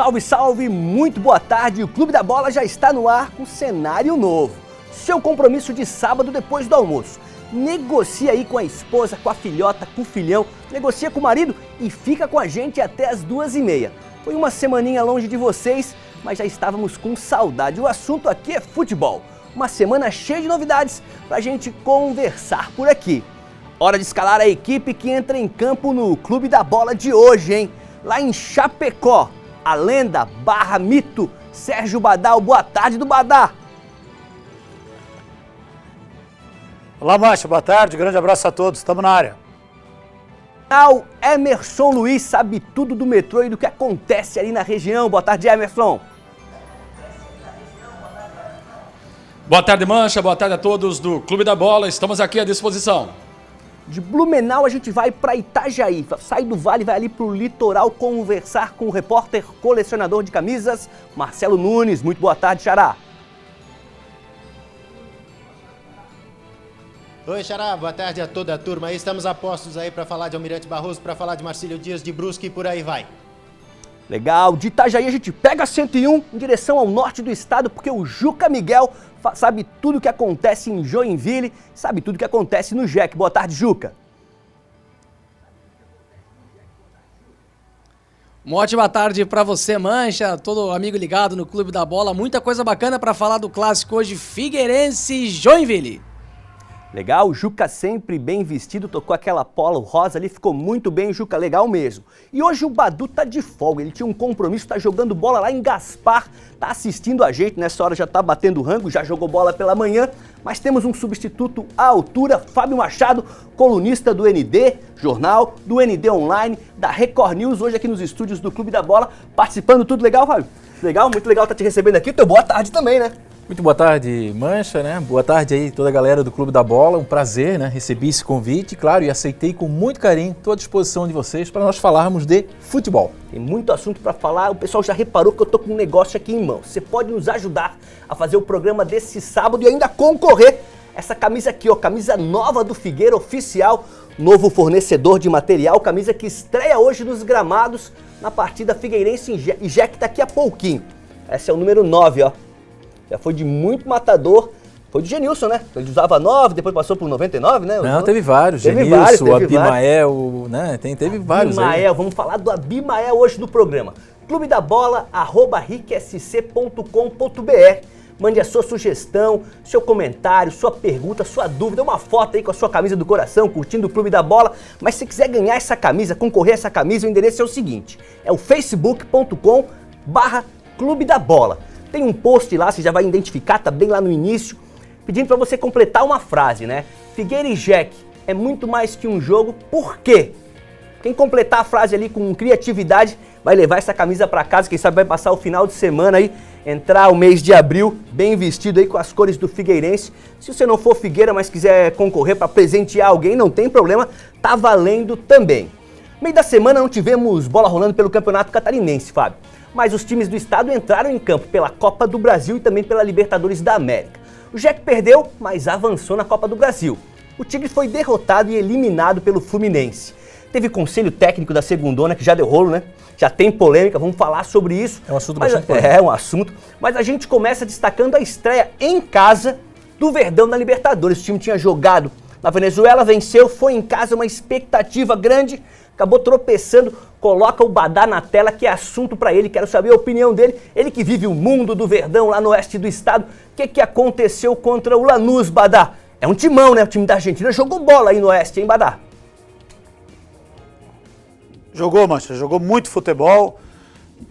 Salve, salve, muito boa tarde. O Clube da Bola já está no ar com cenário novo. Seu compromisso de sábado depois do almoço. Negocia aí com a esposa, com a filhota, com o filhão, negocia com o marido e fica com a gente até as 2h30. Foi uma semaninha longe de vocês, mas já estávamos com saudade. O assunto aqui é futebol. Uma semana cheia de novidades pra gente conversar por aqui. Hora de escalar a equipe que entra em campo no Clube da Bola de hoje, hein? Lá em Chapecó, a lenda barra mito, Sérgio Badal. Boa tarde do Badá. Olá, Mancha, boa tarde, grande abraço a todos, estamos na área. Emerson Luiz sabe tudo do metrô e do que acontece ali na região. Boa tarde, Emerson. Boa tarde, Mancha, boa tarde a todos do Clube da Bola, estamos aqui à disposição. De Blumenau a gente vai para Itajaí, sai do Vale, vai ali para o litoral conversar com o repórter colecionador de camisas, Marcelo Nunes. Muito boa tarde, Xará. Oi, Xará, boa tarde a toda a turma aí. Estamos a postos aí para falar de Almirante Barroso, para falar de Marcílio Dias, de Brusque e por aí vai. Legal, de Itajaí a gente pega a 101 em direção ao norte do estado, porque o Juca Miguel sabe tudo o que acontece em Joinville, sabe tudo o que acontece no Jack. Boa tarde, Juca. Uma ótima tarde para você, Mancha, todo amigo ligado no Clube da Bola. Muita coisa bacana para falar do clássico hoje, Figueirense e Joinville. Legal, o Juca sempre bem vestido, tocou aquela polo rosa ali, ficou muito bem, Juca, legal mesmo. E hoje o Badu tá de folga, ele tinha um compromisso, tá jogando bola lá em Gaspar, tá assistindo a gente, nessa hora já tá batendo rango, já jogou bola pela manhã, mas temos um substituto à altura, Fábio Machado, colunista do ND Jornal, do ND Online, da Record News, hoje aqui nos estúdios do Clube da Bola, participando, tudo legal, Fábio? Legal, muito legal tá te recebendo aqui, teu boa tarde também, né? Muito boa tarde, Mancha, né? Boa tarde aí toda a galera do Clube da Bola, um prazer, né? Recebi esse convite, claro, e aceitei com muito carinho, estou à disposição de vocês para nós falarmos de futebol. Tem muito assunto para falar, o pessoal já reparou que eu tô com um negócio aqui em mão. Você pode nos ajudar a fazer o programa desse sábado e ainda concorrer essa camisa aqui, ó, camisa nova do Figueira, oficial, novo fornecedor de material, camisa que estreia hoje nos gramados na partida Figueirense e Jack daqui a pouquinho. Essa é o número 9, ó. Já foi de muito matador, foi do Genilson, né? Ele usava 9, depois passou por 99, né? Não, teve vários, Genilson, o Abimael, né? Teve vários aí. Abimael, vamos falar do Abimael hoje no programa. Clube da Bola, @ricsc.com.br. Mande a sua sugestão, seu comentário, sua pergunta, sua dúvida, uma foto aí com a sua camisa do coração, curtindo o Clube da Bola. Mas se quiser ganhar essa camisa, concorrer a essa camisa, o endereço é o seguinte, é o facebook.com/Clube da Bola. Tem um post lá, você já vai identificar, tá bem lá no início, pedindo para você completar uma frase, né? Figueira e Jack é muito mais que um jogo, por quê? Quem completar a frase ali com criatividade vai levar essa camisa para casa, quem sabe vai passar o final de semana aí, entrar o mês de abril bem vestido aí com as cores do Figueirense. Se você não for Figueira, mas quiser concorrer para presentear alguém, não tem problema, tá valendo também. No meio da semana não tivemos bola rolando pelo Campeonato Catarinense, Fábio. Mas os times do estado entraram em campo pela Copa do Brasil e também pela Libertadores da América. O Jack perdeu, mas avançou na Copa do Brasil. O Tigre foi derrotado e eliminado pelo Fluminense. Teve conselho técnico da segundona, que já deu rolo, né? Já tem polêmica, vamos falar sobre isso. É um assunto bastante polêmico. É um assunto, mas a gente começa destacando a estreia em casa do Verdão na Libertadores. O time tinha jogado na Venezuela, venceu, foi em casa, uma expectativa grande, acabou tropeçando. Coloca o Badá na tela, que é assunto para ele, quero saber a opinião dele. Ele que vive o mundo do Verdão lá no oeste do estado. O que aconteceu contra o Lanús, Badá? É um timão, né? O time da Argentina jogou bola aí no oeste, hein, Badá? Jogou, Mancha, jogou muito futebol.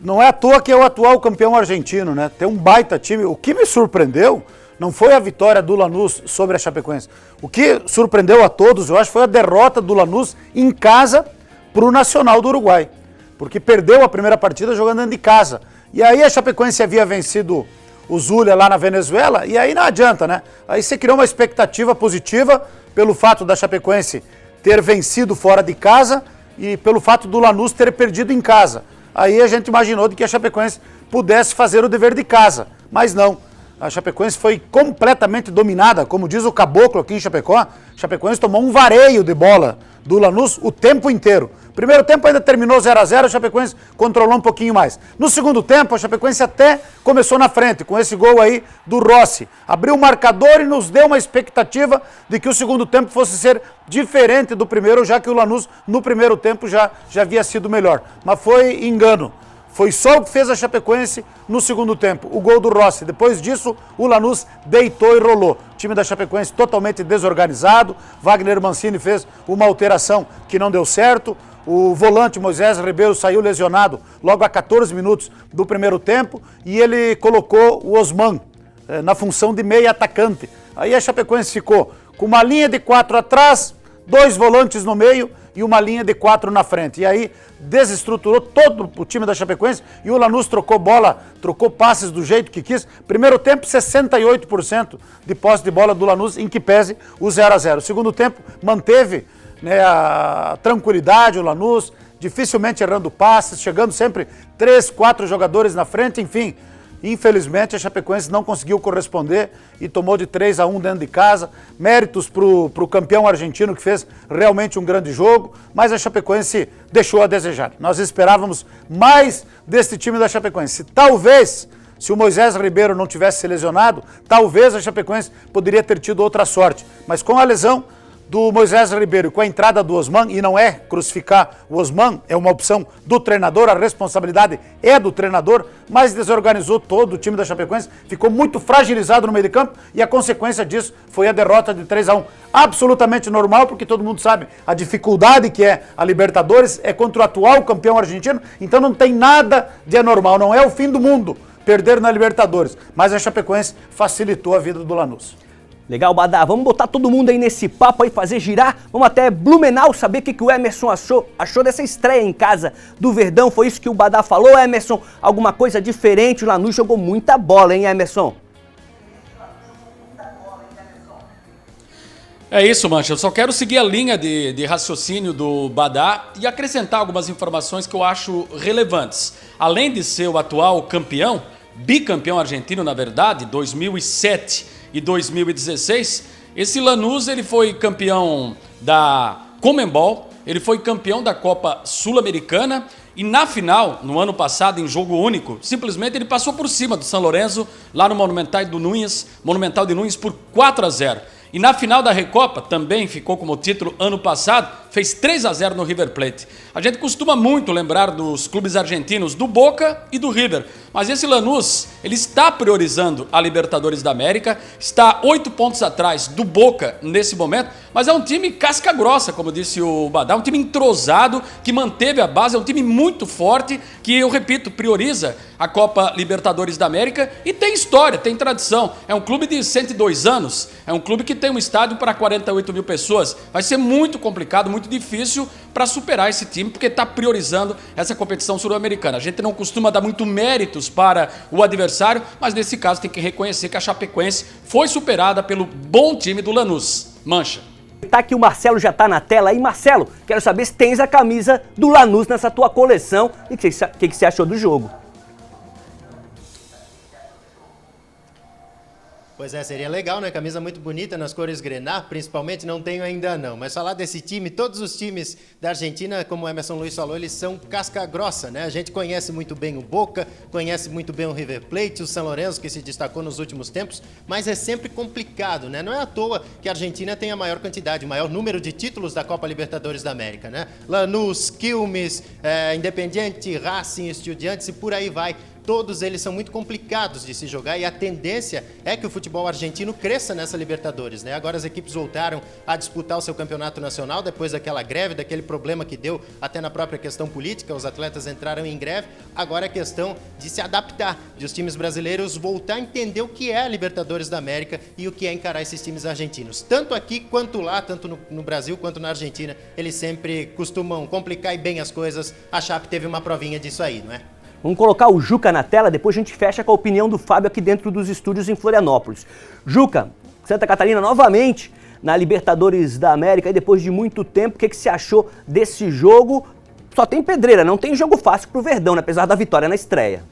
Não é à toa que é o atual campeão argentino, né? Tem um baita time. O que me surpreendeu não foi a vitória do Lanús sobre a Chapecoense. O que surpreendeu a todos, eu acho, foi a derrota do Lanús em casa para o Nacional do Uruguai, porque perdeu a primeira partida jogando dentro de casa. E aí a Chapecoense havia vencido o Zulia lá na Venezuela, e aí não adianta, né? Aí você criou uma expectativa positiva pelo fato da Chapecoense ter vencido fora de casa e pelo fato do Lanús ter perdido em casa. Aí a gente imaginou de que a Chapecoense pudesse fazer o dever de casa, mas não. A Chapecoense foi completamente dominada, como diz o Caboclo aqui em Chapecó. A Chapecoense tomou um vareio de bola do Lanús o tempo inteiro. Primeiro tempo ainda terminou 0-0, a Chapecoense controlou um pouquinho mais. No segundo tempo, a Chapecoense até começou na frente, com esse gol aí do Rossi. Abriu o marcador e nos deu uma expectativa de que o segundo tempo fosse ser diferente do primeiro, já que o Lanús no primeiro tempo já havia sido melhor. Mas foi engano. Foi só o que fez a Chapecoense no segundo tempo, o gol do Rossi. Depois disso, o Lanús deitou e rolou. O time da Chapecoense totalmente desorganizado. Wagner Mancini fez uma alteração que não deu certo. O volante Moisés Ribeiro saiu lesionado logo a 14 minutos do primeiro tempo e ele colocou o Osman na função de meia atacante. Aí a Chapecoense ficou com uma linha de 4 atrás, 2 volantes no meio e uma linha de 4 na frente. E aí desestruturou todo o time da Chapecoense e o Lanús trocou bola, trocou passes do jeito que quis. Primeiro tempo, 68% de posse de bola do Lanús, em que pese o 0-0. Segundo tempo, manteve, né, a tranquilidade, o Lanús, dificilmente errando passes, chegando sempre 3, 4 jogadores na frente, enfim. Infelizmente a Chapecoense não conseguiu corresponder e tomou de 3-1 dentro de casa. Méritos para o campeão argentino que fez realmente um grande jogo, mas a Chapecoense deixou a desejar. Nós esperávamos mais deste time da Chapecoense. Talvez, se o Moisés Ribeiro não tivesse se lesionado, talvez a Chapecoense poderia ter tido outra sorte. Mas com a lesão do Moisés Ribeiro, com a entrada do Osman, e não é crucificar o Osman, é uma opção do treinador, a responsabilidade é do treinador, mas desorganizou todo o time da Chapecoense, ficou muito fragilizado no meio de campo e a consequência disso foi a derrota de 3-1. Absolutamente normal, porque todo mundo sabe a dificuldade que é a Libertadores, é contra o atual campeão argentino, então não tem nada de anormal, não é o fim do mundo perder na Libertadores, mas a Chapecoense facilitou a vida do Lanús. Legal, Badá. Vamos botar todo mundo aí nesse papo aí, fazer girar. Vamos até Blumenau saber o que o Emerson achou dessa estreia em casa do Verdão. Foi isso que o Badá falou, Emerson? Alguma coisa diferente? O Lanús jogou muita bola, hein, Emerson? É isso, Mancha. Eu só quero seguir a linha de raciocínio do Badá e acrescentar algumas informações que eu acho relevantes. Além de ser o atual campeão, bicampeão argentino, na verdade, 2007 e 2016, esse Lanús ele foi campeão da Conmebol, ele foi campeão da Copa Sul-Americana e na final, no ano passado, em jogo único, simplesmente ele passou por cima do São Lourenço, lá no Monumental de Nunes por 4-0. E na final da Recopa, também ficou como título ano passado, fez 3-0 no River Plate. A gente costuma muito lembrar dos clubes argentinos, do Boca e do River. Mas esse Lanús, ele está priorizando a Libertadores da América, está 8 pontos atrás do Boca nesse momento, mas é um time casca grossa, como disse o Badá, um time entrosado, que manteve a base, é um time muito forte, que, eu repito, prioriza a Copa Libertadores da América e tem história, tem tradição. É um clube de 102 anos, é um clube que tem um estádio para 48 mil pessoas. Vai ser muito complicado, muito difícil para superar esse time, porque está priorizando essa competição sul-americana. A gente não costuma dar muito méritos para o adversário, mas nesse caso tem que reconhecer que a Chapecoense foi superada pelo bom time do Lanús. Mancha. Tá que o Marcelo já tá na tela aí. Marcelo, quero saber se tens a camisa do Lanús nessa tua coleção e o que você achou do jogo. Pois é, seria legal, né? Camisa muito bonita nas cores grená, principalmente, não tenho ainda não. Mas falar desse time, todos os times da Argentina, como o Emerson Luiz falou, eles são casca grossa, né? A gente conhece muito bem o Boca, conhece muito bem o River Plate, o São Lourenço, que se destacou nos últimos tempos, mas é sempre complicado, né? Não é à toa que a Argentina tem a maior quantidade, o maior número de títulos da Copa Libertadores da América, né? Lanús, Quilmes, Independiente, Racing, Estudiantes e por aí vai. Todos eles são muito complicados de se jogar e a tendência é que o futebol argentino cresça nessa Libertadores, né? Agora as equipes voltaram a disputar o seu campeonato nacional depois daquela greve, daquele problema que deu até na própria questão política, os atletas entraram em greve. Agora é questão de se adaptar, de os times brasileiros voltar a entender o que é a Libertadores da América e o que é encarar esses times argentinos. Tanto aqui quanto lá, tanto no Brasil quanto na Argentina, eles sempre costumam complicar e bem as coisas. A Chape teve uma provinha disso aí, não é? Vamos colocar o Juca na tela, depois a gente fecha com a opinião do Fábio aqui dentro dos estúdios em Florianópolis. Juca, Santa Catarina novamente na Libertadores da América e depois de muito tempo, o que você achou desse jogo? Só tem pedreira, não tem jogo fácil pro Verdão, né? Apesar da vitória na estreia.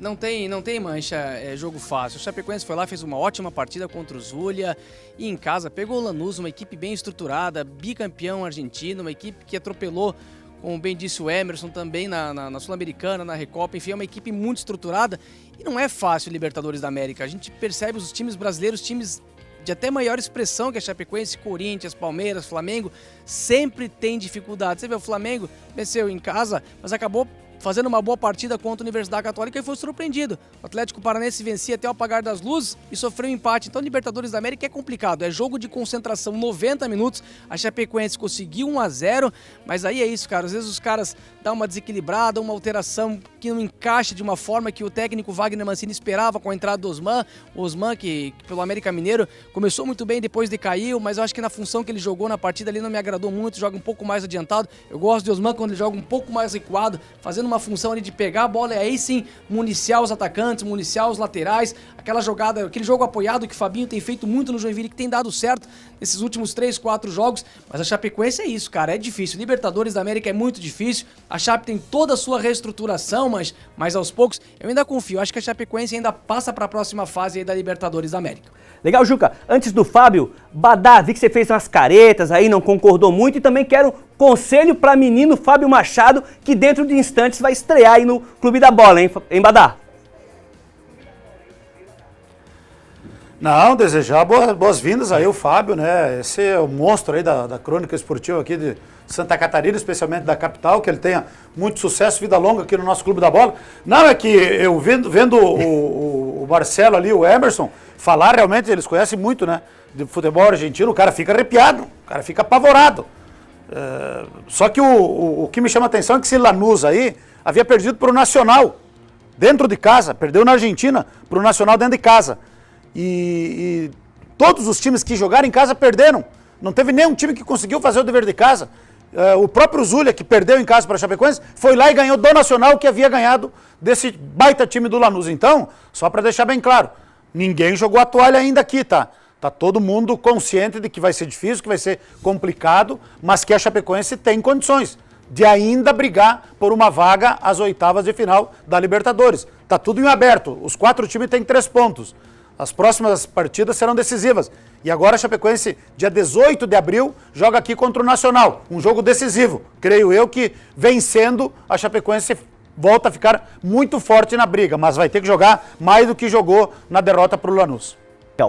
Não tem mancha, jogo fácil. O Chapecoense foi lá, fez uma ótima partida contra o Zulia e em casa pegou o Lanús, uma equipe bem estruturada, bicampeão argentino, uma equipe que atropelou, como bem disse o Emerson, também na Sul-Americana, na Recopa, enfim, é uma equipe muito estruturada e não é fácil o Libertadores da América. A gente percebe os times brasileiros, times de até maior expressão que a Chapecoense, Corinthians, Palmeiras, Flamengo, sempre tem dificuldade. Você vê, o Flamengo venceu em casa, mas acabou fazendo uma boa partida contra a Universidade Católica e foi surpreendido. O Atlético Paranaense vencia até o apagar das luzes e sofreu um empate. Então, Libertadores da América é complicado, é jogo de concentração, 90 minutos. A Chapecoense conseguiu 1-0, mas aí é isso, cara. Às vezes os caras dão uma desequilibrada, uma alteração que não encaixa de uma forma que o técnico Wagner Mancini esperava com a entrada do Osman. O Osman, que pelo América Mineiro começou muito bem, depois decaiu, mas eu acho que na função que ele jogou na partida ali não me agradou muito, joga um pouco mais adiantado. Eu gosto de Osman quando ele joga um pouco mais recuado, fazendo uma função ali de pegar a bola e aí sim municiar os atacantes, municiar os laterais, aquela jogada, aquele jogo apoiado que o Fabinho tem feito muito no Joinville, que tem dado certo nesses últimos 3, 4 jogos, mas a Chapecoense é isso, cara, é difícil. Libertadores da América é muito difícil, a Chape tem toda a sua reestruturação, mas aos poucos eu ainda confio, acho que a Chapecoense ainda passa para a próxima fase aí da Libertadores da América. Legal, Juca. Antes do Fábio, Badá, vi que você fez umas caretas aí, não concordou muito, e também quero conselho para menino Fábio Machado, que dentro de instantes vai estrear aí no Clube da Bola, hein Badá? Não, desejar boas-vindas aí o Fábio, né? Esse é o monstro aí da crônica esportiva aqui de Santa Catarina, especialmente da capital, que ele tenha muito sucesso, vida longa aqui no nosso Clube da Bola. Não, é que eu vendo o Marcelo ali, o Emerson, falar realmente, eles conhecem muito, né? De futebol argentino, o cara fica arrepiado, o cara fica apavorado. Só que o que me chama a atenção é que esse Lanús aí havia perdido para o Nacional, dentro de casa, perdeu na Argentina para o Nacional dentro de casa. E todos os times que jogaram em casa perderam. Não teve nenhum time que conseguiu fazer o dever de casa. O próprio Zulia, que perdeu em casa para a Chapecoense, foi lá e ganhou do Nacional, que havia ganhado desse baita time do Lanús. Então, só para deixar bem claro, ninguém jogou a toalha ainda aqui, tá? Tá todo mundo consciente de que vai ser difícil, que vai ser complicado, mas que a Chapecoense tem condições de ainda brigar por uma vaga às oitavas de final da Libertadores. Tá tudo em aberto. Os 4 times têm 3 pontos. As próximas partidas serão decisivas. E agora a Chapecoense, dia 18 de abril, joga aqui contra o Nacional. Um jogo decisivo. Creio eu que, vencendo, a Chapecoense volta a ficar muito forte na briga, mas vai ter que jogar mais do que jogou na derrota para o Lanús.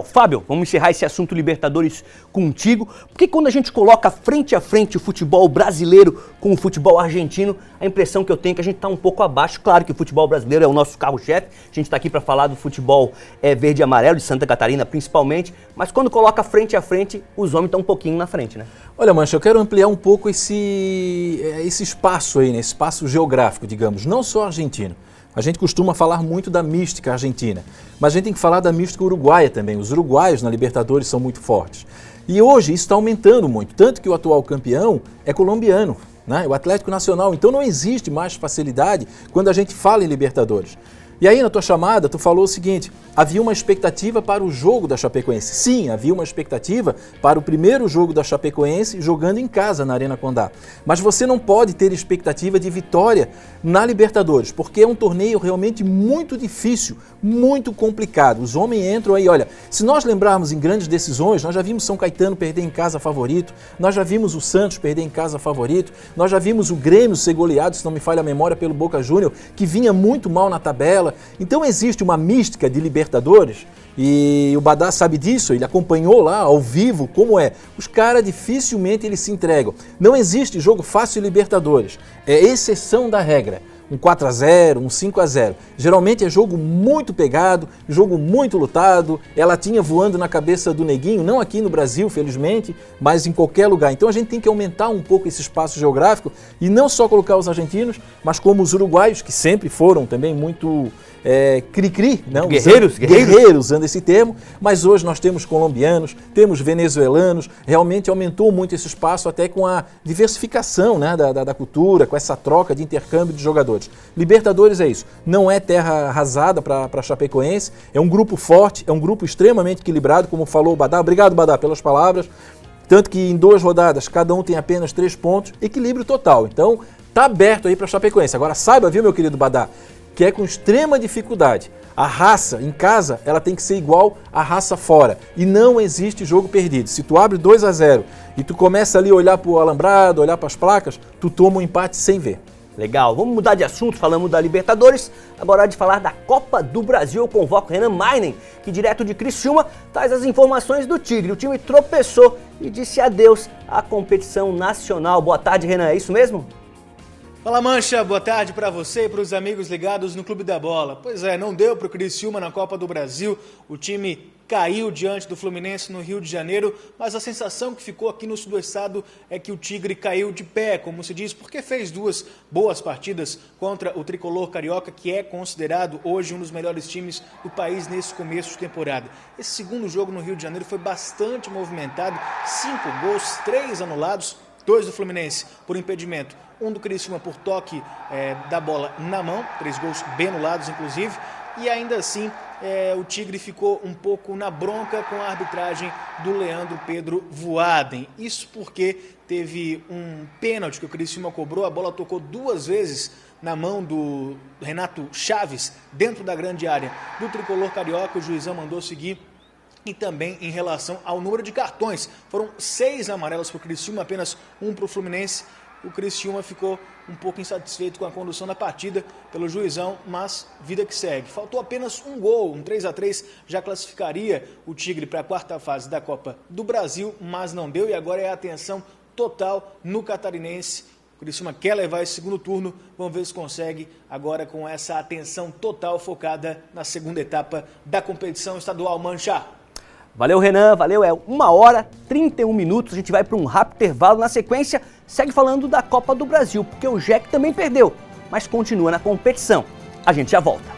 Fábio, vamos encerrar esse assunto Libertadores contigo, porque quando a gente coloca frente a frente o futebol brasileiro com o futebol argentino, a impressão que eu tenho é que a gente está um pouco abaixo. Claro que o futebol brasileiro é o nosso carro-chefe, a gente está aqui para falar do futebol verde e amarelo, de Santa Catarina principalmente, mas quando coloca frente a frente, os homens estão um pouquinho na frente, né? Olha, Mancha, eu quero ampliar um pouco esse espaço aí, né? Esse espaço geográfico, digamos, não só argentino. A gente costuma falar muito da mística argentina, mas a gente tem que falar da mística uruguaia também. Os uruguaios na Libertadores são muito fortes. E hoje isso está aumentando muito, tanto que o atual campeão é colombiano, né? O Atlético Nacional. Então não existe mais facilidade quando a gente fala em Libertadores. E aí na tua chamada tu falou o seguinte, havia uma expectativa para o jogo da Chapecoense. Sim, havia uma expectativa para o primeiro jogo da Chapecoense jogando em casa na Arena Condá. Mas você não pode ter expectativa de vitória na Libertadores, porque é um torneio realmente muito difícil, muito complicado. Os homens entram aí, olha, se nós lembrarmos em grandes decisões, nós já vimos São Caetano perder em casa favorito, nós já vimos o Santos perder em casa favorito, nós já vimos o Grêmio ser goleado, se não me falha a memória, pelo Boca Júnior, que vinha muito mal na tabela. Então existe uma mística de Libertadores e o Badá sabe disso, ele acompanhou lá ao vivo como é. Os caras dificilmente eles se entregam. Não existe jogo fácil em Libertadores, é exceção da regra. Um 4-0, um 5-0. Geralmente é jogo muito pegado, jogo muito lutado, é latinha voando na cabeça do neguinho, não aqui no Brasil, felizmente, mas em qualquer lugar. Então a gente tem que aumentar um pouco esse espaço geográfico e não só colocar os argentinos, mas como os uruguaios, que sempre foram também muito cri-cri, não? Guerreiros, usando esse termo, mas hoje nós temos colombianos, temos venezuelanos, realmente aumentou muito esse espaço até com a diversificação, né, da cultura, com essa troca de intercâmbio de jogadores. Libertadores é isso, não é terra arrasada para a Chapecoense, é um grupo forte, é um grupo extremamente equilibrado, como falou o Badá. Obrigado, Badá, pelas palavras. Tanto que em 2 rodadas, cada um tem apenas 3 pontos, equilíbrio total. Então, tá aberto aí para a Chapecoense. Agora saiba, viu, meu querido Badá, que é com extrema dificuldade. A raça em casa, ela tem que ser igual à raça fora. E não existe jogo perdido. Se tu abre 2-0 e tu começa ali a olhar para o alambrado, olhar para as placas, tu toma um empate sem ver. Legal, vamos mudar de assunto, falamos da Libertadores, agora é hora de falar da Copa do Brasil. Eu convoco Renan Meinen, que direto de Criciúma traz as informações do Tigre. O time tropeçou e disse adeus à competição nacional. Boa tarde, Renan, é isso mesmo? Fala Mancha, boa tarde para você e para os amigos ligados no Clube da Bola. Pois é, não deu para o Criciúma na Copa do Brasil, o time caiu diante do Fluminense no Rio de Janeiro, mas a sensação que ficou aqui no sul do estado é que o Tigre caiu de pé, como se diz, porque fez 2 boas partidas contra o Tricolor Carioca, que é considerado hoje um dos melhores times do país nesse começo de temporada. Esse segundo jogo no Rio de Janeiro foi bastante movimentado, 5 gols, 3 anulados, 2 do Fluminense por impedimento, 1 do Criciúma por toque da bola na mão, 3 gols bem anulados inclusive, e ainda assim o Tigre ficou um pouco na bronca com a arbitragem do Leandro Pedro Voaden. Isso porque teve um pênalti que o Criciúma cobrou, a bola tocou 2 vezes na mão do Renato Chaves dentro da grande área do Tricolor Carioca, o juizão mandou seguir. E também em relação ao número de cartões, foram 6 amarelos para o Criciúma, apenas 1 para o Fluminense. O Criciúma ficou um pouco insatisfeito com a condução da partida pelo juizão, mas vida que segue. Faltou apenas um gol, um 3-3 já classificaria o Tigre para a 4ª fase da Copa do Brasil, mas não deu e agora é a atenção total no Catarinense. O Criciúma quer levar esse segundo turno, vamos ver se consegue agora com essa atenção total focada na segunda etapa da competição estadual. Mancha! Valeu, Renan, valeu, é 1h31, a gente vai para um rápido intervalo. Na sequência, segue falando da Copa do Brasil, porque o Jack também perdeu, mas continua na competição. A gente já volta.